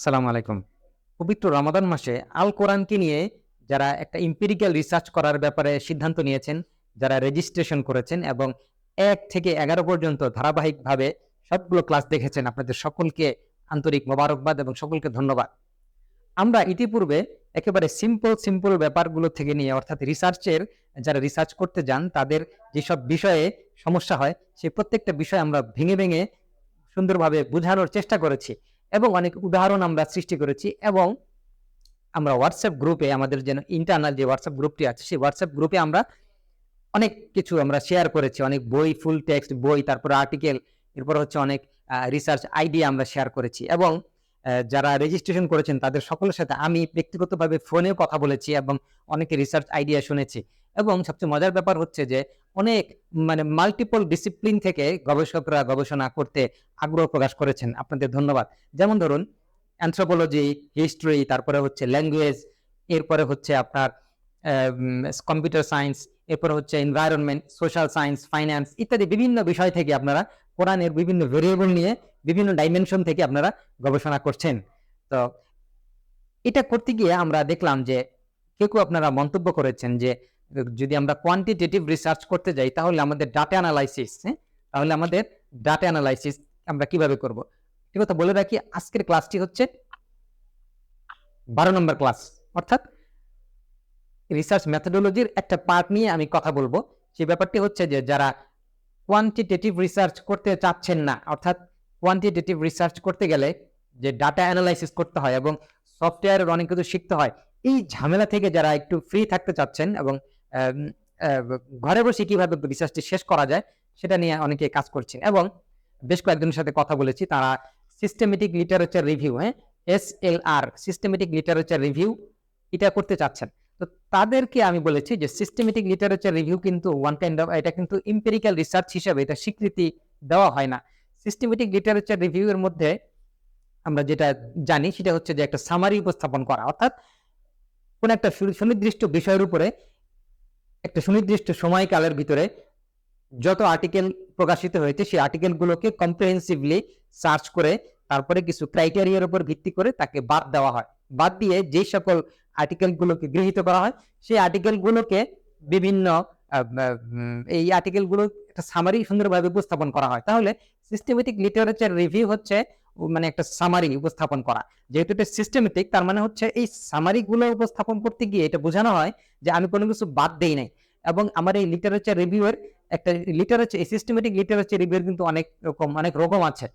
আসসালামু আলাইকুম। পবিত্র রমাদান মাসে আল কোরআনকে নিয়ে যারা একটা এম্পিরিক্যাল রিসার্চ করার ব্যাপারে সিদ্ধান্ত নিয়েছেন, যারা রেজিস্ট্রেশন করেছেন এবং ১ থেকে ১১ পর্যন্ত ধারাবাহিকভাবে সবগুলো ক্লাস দেখেছেন, আপনাদের সকলকে আন্তরিক মোবারকবাদ এবং সকলকে ধন্যবাদ। আমরা ইতিপূর্বে একেবারে সিম্পল ব্যাপারগুলো থেকে নিয়ে অর্থাৎ রিসার্চের যারা রিসার্চ করতে যান তাদের যেসব বিষয়ে সমস্যা হয় সেই প্রত্যেকটা বিষয় আমরা ভেঙে সুন্দরভাবে বোঝানোর চেষ্টা করেছি এবং অনেক উদাহরণ আমরা সৃষ্টি করেছি এবং আমরা হোয়াটসঅ্যাপ গ্রুপে আমাদের যেন ইন্টারনাল যে হোয়াটসঅ্যাপ গ্রুপটি আছে সেই হোয়াটসঅ্যাপ গ্রুপে আমরা অনেক কিছু আমরা শেয়ার করেছি, অনেক বই, ফুল টেক্সট বই, তারপরে আর্টিকেল, এরপর হচ্ছে অনেক রিসার্চ আইডিয়া আমরা শেয়ার করেছি এবং যারা রেজিস্ট্রেশন করেছেন তাদের সকলের সাথে আমি ব্যক্তিগতভাবে ফোনেও কথা বলেছি এবং অনেকে রিসার্চ আইডিয়া শুনেছি এবং সবচেয়ে মজার ব্যাপার হচ্ছে যে অনেক মাল্টিপল ডিসিপ্লিন থেকে গবেষকরা গবেষণা করতে আগ্রহ প্রকাশ করেছেন। আপনাদের ধন্যবাদ। যেমন ধরুন অ্যানথ্রোপোলজি, হিস্ট্রি, তারপরে হচ্ছে ল্যাঙ্গুয়েজ, এরপরে হচ্ছে আপনার কম্পিউটার সায়েন্স, এরপরে হচ্ছে এনভায়রনমেন্ট, সোশ্যাল সায়েন্স, ফাইন্যান্স ইত্যাদি বিভিন্ন বিষয় থেকে আপনারা কোরআনের বিভিন্ন ভেরিয়েবল নিয়ে বিভিন্ন ডাইমেনশন থেকে আপনারা গবেষণা করছেন। তো এটা করতে গিয়ে আমরা দেখলাম যে কেউ আপনারা মন্তব্য করেছেন যে যদি আমরা কোয়ান্টিটেটিভ রিসার্চ করতে যাই তাহলে আমাদের ডাটা অ্যানালাইসিস আমরা কিভাবে করব। ঠিক কথা বলে রাখি, আজকের ক্লাসটি হচ্ছে 12 নম্বর ক্লাস, অর্থাৎ রিসার্চ মেথোডোলজির একটা পার্ট নিয়ে আমি কথা বলবো। সেই ব্যাপারটি হচ্ছে যে যারা কোয়ান্টিটেটিভ রিসার্চ করতে চাচ্ছেন না, অর্থাৎ কোয়ান্টিটেটিভ রিসার্চ করতে গেলে যে ডাটা অ্যানালাইসিস করতে হয় এবং সফটওয়্যারের অনেক কিছু শিখতে হয়, এই ঝামেলা থেকে যারা একটু ফ্রি থাকতে চাচ্ছেন এবং ঘরে বসে কিভাবে রিসার্চটি শেষ করা যায় সেটা নিয়ে অনেকে কাজ করছেন এবং বেশ কয়েকজনের সাথে কথা বলেছি, তারা systematic literature review, SLR systematic literature review এটা করতে চাচ্ছেন। তো তাদেরকে আমি বলেছি যে সিস্টেমেটিক লিটারেচার রিভিউ কিন্তু ওয়ান কাইন্ড অফ, এটা কিন্তু এম্পিরিক্যাল রিসার্চ হিসেবে এটা স্বীকৃতি দেওয়া হয় না। সিস্টেমেটিক লিটারেচার রিভিউ এর মধ্যে আমরা যেটা জানি সেটা হচ্ছে যে একটা সামারি উপস্থাপন করা, অর্থাৎ কোন একটা সুনির্দিষ্ট বিষয়ের উপরে একটা সুনির্দিষ্ট সময়কালের ভিতরে যত আর্টিকেল প্রকাশিত হয়েছে সেই আর্টিকেলগুলোকে কম্প্রিহেন্সিভলি সার্চ করে তারপরে কিছু ক্রাইটেরিয়ার উপর ভিত্তি করে তাকে বাদ দেওয়া হয়। বাদ দিয়ে যে সকল আর্টিকেলগুলোকে গৃহীত করা হয় সেই আর্টিকেলগুলোকে বিভিন্ন এই আর্টিকেলগুলো একটা সামারি সুন্দরভাবে উপস্থাপন করা হয়। তাহলে সিস্টেমেটিক লিটারেচার রিভিউ হচ্ছে একটা সামারি উপস্থাপন করা। যেহেতু এটা সিস্টেমেটিক, তার মানে হচ্ছে এই সামারিগুলো উপস্থাপন করতে গিয়ে এটা বোঝানো হয় যে আমি কোনো কিছু বাদ দেই নাই এবং আমার এই লিটারেচার রিভিউয়ের একটা সিস্টেমেটিক লিটারেচার রিভিউয়ের কিন্তু অনেক রকম আছে,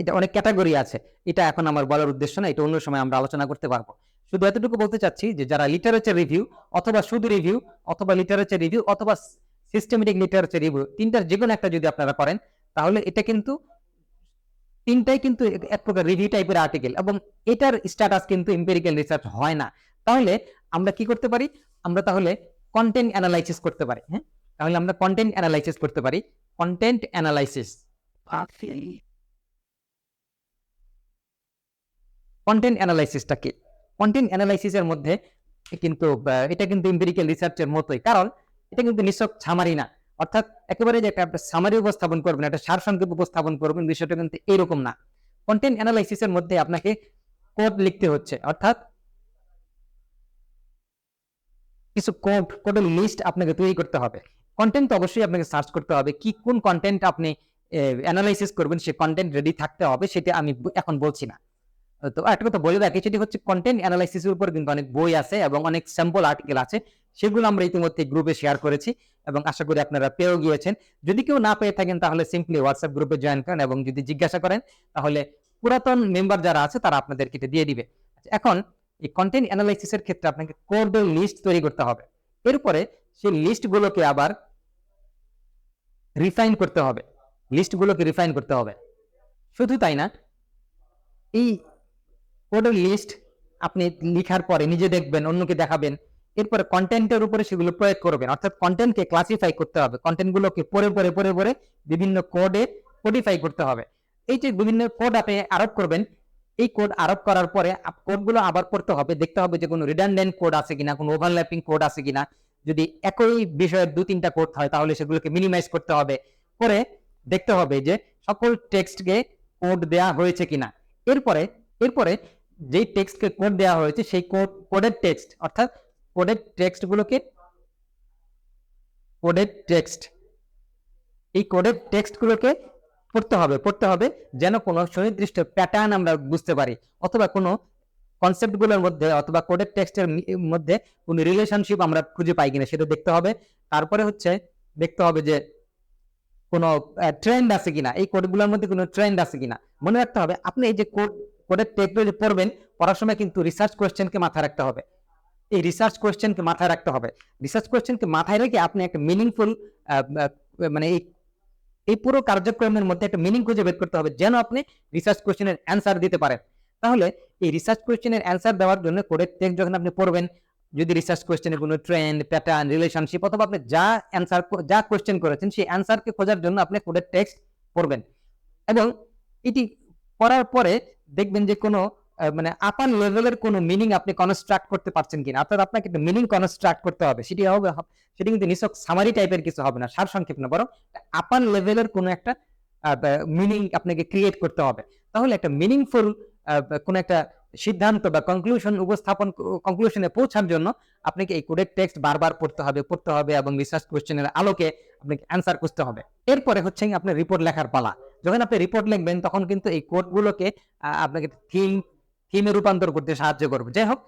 এটা অনেক ক্যাটাগরি আছে। এটা এখন আমার বলার উদ্দেশ্য না, এটা অন্য সময় আমরা আলোচনা করতে পারবো। শুধু এতটুকু বলতে চাচ্ছি যে যারা লিটারেচার রিভিউ অথবা শুধু রিভিউ অথবা লিটারেচার রিভিউ অথবা সিস্টেমেটিক লিটারেচার রিভিউ, তিনটার যে কোনো একটা যদি আপনারা করেন তাহলে এটা কিন্তু তিনটাই কিন্তু এক প্রকার রিভিউ টাইপের আর্টিকেল এবং এটার স্ট্যাটাস কিন্তু এম্পিরিক্যাল রিসার্চ হয় না। তাহলে আমরা কি করতে পারি? আমরা তাহলে কন্টেন্ট অ্যানালাইসিস করতে পারি। তাহলে আমরা কন্টেন্ট অ্যানালাইসিস করতে পারি। কন্টেন্ট অ্যানালাইসিস, কন্টেন্ট অ্যানালাইসিসটা কি? কন্টেন্ট অ্যানালাইসিসের মধ্যে কিন্তু এটা কিন্তু এম্পিরিক্যাল রিসার্চের মতোই, কারণ এটা কিন্তু নিছক সামারি না, অর্থাৎ একেবারে যে একটা সামারি উপস্থাপন করবেন, একটা সারসংক্ষেপ উপস্থাপন করবেন, বিষয়টা কিন্তু এরকম না। কন্টেন্ট অ্যানালাইসিসের মধ্যে আপনাকে কোড লিখতে হচ্ছে, অর্থাৎ কিছু কোডের লিস্ট আপনাকে তৈরি করতে হবে। কন্টেন্ট তো অবশ্যই আপনাকে সার্চ করতে হবে, কি কোন কন্টেন্ট আপনি অ্যানালাইসিস করবেন সে কন্টেন্ট রেডি থাকতে হবে, সেটা আমি এখন বলছি না। তো একটা কথা বলে রাখি, সেটি হচ্ছে কন্টেন্ট অ্যানালাইসিসের উপর কিন্তু অনেক বই আছে এবং অনেক স্যাম্পল আর্টিকেল আছে, সেগুলো আমরা ইতিমধ্যে গ্রুপে শেয়ার করেছি এবং আশা করি আপনারা পেয়েও গিয়েছেন। যদি কেউ না পেয়ে থাকেন তাহলে সিম্পলি হোয়াটসঅ্যাপ গ্রুপে জয়েন করেন এবং যদি জিজ্ঞাসা করেন তাহলে পুরাতন মেম্বার যারা আছে তারা আপনাদেরকে এটা দিয়ে দিবে। এখন এই কন্টেন্ট অ্যানালাইসিসের ক্ষেত্রে আপনাকে কোডের লিস্ট তৈরি করতে হবে, এরপরে সেই লিস্টগুলোকে আবার রিফাইন করতে হবে, শুধু তাই না, এই কোডের লিস্ট আপনি লিখার পরে নিজে দেখবেন, অন্যকে দেখাবেন, এরপরে কন্টেন্টের উপরে সেগুলো প্রয়োগ করবেন, অর্থাৎ কন্টেন্টকে ক্লাসিফাই করতে হবে, কন্টেন্টগুলোকে পরে বিভিন্ন কোডে কোডিফাই করতে হবে। এই যে বিভিন্ন কোড আপনি আরোপ করবেন, এই কোড আরোপ করার পরে কোডগুলো আবার পড়তে হবে, দেখতে হবে যে কোনো রিডান্ডেন্ট কোড আছে কিনা, কোনো ওভারল্যাপিং কোড আছে কিনা। যদি একই বিষয়ের 2-3টা কোড হয় তাহলে সেগুলোকে মিনিমাইজ করতে হবে, করে দেখতে হবে যে সকল টেক্সটকে কোড দেয়া হয়েছে কিনা। এরপরে এরপরে যেই টেক্সটকে কোড দেওয়া হয়েছে সেই কোডের টেক্সট, অর্থাৎ কোডের টেক্সটগুলোকে এই কোডের টেক্সটগুলোকে পড়তে হবে যেন কোনো সুনির্দিষ্ট প্যাটার্ন আমরা বুঝতে পারি, অথবা কোনো কনসেপ্টগুলোর মধ্যে অথবা কোডের টেক্সটের মধ্যে কোনো রিলেশনশিপ আমরা খুঁজে পাই কিনা সেটা দেখতে হবে। তারপরে হচ্ছে দেখতে হবে যে কোনো ট্রেন্ড আছে কিনা, এই কোডগুলোর মধ্যে কোনো ট্রেন্ড আছে কিনা। মনে রাখতে হবে আপনি এই যে কোডের টেক্সট পড়বেন, পড়ার সময় কিন্তু রিসার্চ কোয়েশ্চেনকে মাথায় রাখতে হবে। এই রিসার্চ কোয়েশ্চেনকে মাথায় রাখতে হবে। রিসার্চ কোয়েশ্চেনকে মাথায় রেখে আপনি একটা মিনিংফুল মানে এই পুরো কার্যক্রমের মধ্যে একটা মিনিং খুঁজে বের করতে হবে যেন আপনি রিসার্চ কোয়েশ্চেনের অ্যান্সার দিতে পারেন। তাহলে এই রিসার্চ কোয়েশ্চেনের অ্যান্সার দেওয়ার জন্য কোডের টেক্সট যখন আপনি পড়বেন, যদি রিসার্চ কোয়েশ্চেনের কোনো ট্রেন্ড, প্যাটার্ন, রিলেশনশিপ অথবা আপনি যা কোয়েশ্চেন করেছেন সেই অ্যান্সারকে খোঁজার জন্য আপনি কোডের টেক্সট পড়বেন। এবং এটি পড়ার পরে দেখবেন যে কোনো মানে আপার লেভেলের কোনো মিনিং আপনি কনস্ট্রাক্ট করতে পারছেন কিনা, অর্থাৎ আপনাকে একটা মিনিং কনস্ট্রাক্ট করতে হবে। সেটি কিন্তু নিছক সামারি টাইপের কিছু হবে না, সারসংক্ষেপ না, বরং আপার লেভেলের কোনো একটা মিনিং আপনাকে ক্রিয়েট করতে হবে। তাহলে একটা মিনিংফুল কোনো একটা সিদ্ধান্ত বা কনক্লুশনে পৌঁছার জন্য আপনাকে এই কোডের টেক্সট বারবার পড়তে হবে এবং রিসার্চ কোয়েশ্চেনের আলোকে আপনাকে অ্যান্সার খুঁজতে হবে। এরপরে হচ্ছে আপনার রিপোর্ট লেখার পালা। যখন আপনি রিপোর্ট লিখবেন তখন কিন্তু এই কোডগুলোকে আপনাকে থিমে রূপান্তর করতে সাহায্য করবে। যাই হোক,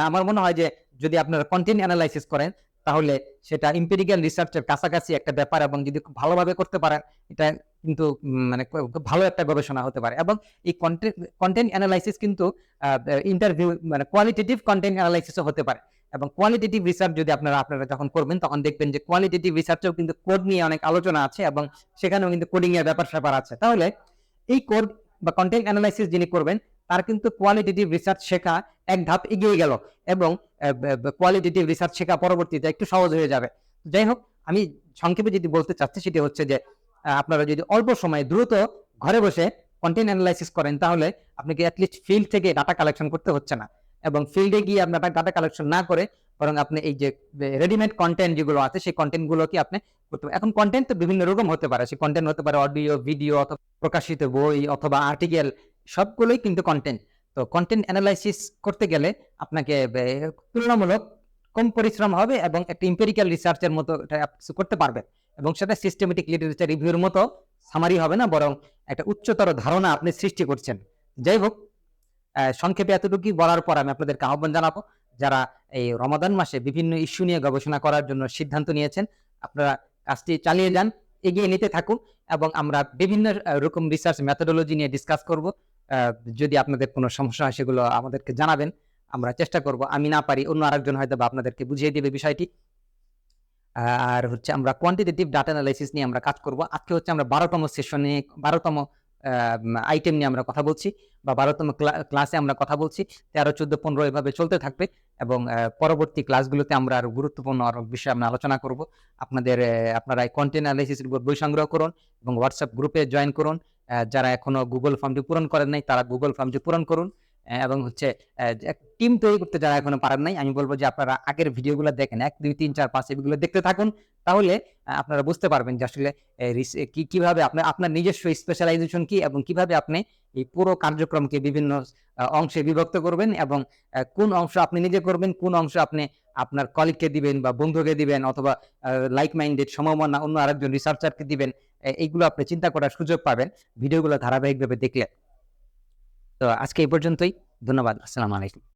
আমার মনে হয় যে যদি আপনারা কন্টেন্ট অ্যানালাইসিস করেন তাহলে সেটা এমপিরিক্যাল রিসার্চের কাছাকাছি একটা ব্যাপার, এবং যদি খুব ভালোভাবে করতে পারেন এটা কিন্তু মানে ভালো একটা গবেষণা হতে পারে। এবং এই কন্টেন্ট অ্যানালাইসিস কিন্তু ইন্টারভিউ মানে কোয়ালিটেটিভ কন্টেন্ট অ্যানালাইসিসও হতে পারে। এবং কোয়ালিটেটিভ রিসার্চ যদি আপনারা যখন করবেন তখন দেখবেন যে কোয়ালিটেটিভ রিসার্চেও কিন্তু কোড নিয়ে অনেক আলোচনা আছে এবং সেখানেও কিন্তু কোডিং এর ব্যাপার আছে। তাহলে এই কোড বা কন্টেন্ট অ্যানালাইসিস যিনি করবেন তার কিন্তু কোয়ালিটেটিভ রিসার্চ শেখা এক ধাপ এগিয়ে গেল, এবং কোয়ালিটেটিভ রিসার্চ শেখা পরবর্তীতে একটু সহজ হয়ে যাবে। যাই হোক, আমি সংক্ষেপে যেটি বলতে চাচ্ছি সেটি হচ্ছে যে আপনারা যদি অল্প সময়ে দ্রুত ঘরে বসে কন্টেন্ট অ্যানালাইসিস করেন তাহলে আপনাকে অ্যাটলিস্ট ফিল্ড থেকে ডাটা কালেকশন করতে হচ্ছে না, এবং ফিল্ডে গিয়ে আপনার ডাটা কালেকশন না করে বরং আপনি এই যে রেডিমেড কন্টেন্ট যেগুলো আছে সেই কন্টেন্ট গুলোকে আপনি করতে পারেন। এখন কন্টেন্ট তো বিভিন্ন রকম হতে পারে, সেই কন্টেন্ট হতে পারে অডিও, ভিডিও, অথবা প্রকাশিত বই অথবা আর্টিকেল, সবগুলোই কিন্তু কন্টেন্ট। তো কন্টেন্ট অ্যানালাইসিস করতে গেলে আপনাকে তুলনামূলক কম পরিশ্রম হবে এবং একটা এমপিরিক্যাল রিসার্চের মতো কিছু করতে পারবেন, এবং সেটা সিস্টেমেটিক লিটারেচার রিভিউর মতো সামারি হবে না, বরং একটা উচ্চতর ধারণা আপনি সৃষ্টি করছেন। যাই হোক, সংক্ষেপে এতটুকুই বলার পর আমি আপনাদেরকে আহ্বান জানাবো, যারা এই রমাদান মাসে বিভিন্ন ইস্যু নিয়ে গবেষণা করার জন্য সিদ্ধান্ত নিয়েছেন, আপনারা কাজটি চালিয়ে যান, এগিয়ে নিতে থাকুন, এবং আমরা বিভিন্ন রকম রিসার্চ মেথোডোলজি নিয়ে ডিসকাস করব। যদি আপনাদের কোনো সমস্যা হয় সেগুলো আমাদেরকে জানাবেন, আমরা চেষ্টা করব। আমি না পারি অন্য আরেকজন হয়তো বা আপনাদেরকে বুঝিয়ে দেবে বিষয়টি। আর হচ্ছে আমরা কোয়ান্টিটেটিভ ডাটা অ্যানালাইসিস নিয়ে আমরা কাজ করব। আজকে হচ্ছে আমরা 12তম সেশনে 12তম আইটেম নিয়ে আমরা কথা বলছি, বা 12তম ক্লাসে আমরা কথা বলছি। 13, 14, 15 এভাবে চলতে থাকবে, এবং পরবর্তী ক্লাসগুলোতে আমরা আরো গুরুত্বপূর্ণ আরো বিষয়ে আমরা আলোচনা করব। আপনারা কন্টেন্ট অ্যানালাইসিসের উপর বই সংগ্রহ করুন এবং হোয়াটসঅ্যাপ গ্রুপে জয়েন করুন। যারা এখনো গুগল ফর্মটি পূরণ করেন নাই তারা গুগল ফর্মটি পূরণ করুন, এবং হচ্ছে টিম তৈরি করতে যারা এখনো পারেন নাই, আমি বলবো যে আপনারা আগের ভিডিওগুলো দেখেন, 1, 2, 3, 4, 5 এগুলো দেখতে থাকুন। তাহলে আপনারা বুঝতে পারবেন যে আসলে কিভাবে আপনার নিজস্ব স্পেশালাইজেশন কি, এবং কিভাবে আপনি এই পুরো কার্যক্রমকে বিভিন্ন অংশে বিভক্ত করবেন, এবং কোন অংশ আপনি নিজে করবেন, কোন অংশ আপনি আপনার কলিগকে দিবেন বা বন্ধুকে দিবেন, অথবা লাইক মাইন্ডেড সমমনা অন্য আরেকজন রিসার্চারকে দিবেন। এইগুলো আপনি চিন্তা করার সুযোগ পাবেন ভিডিওগুলো ধারাবাহিকভাবে দেখলে। তো আজকে এই পর্যন্তই, ধন্যবাদ। আসসালামু আলাইকুম।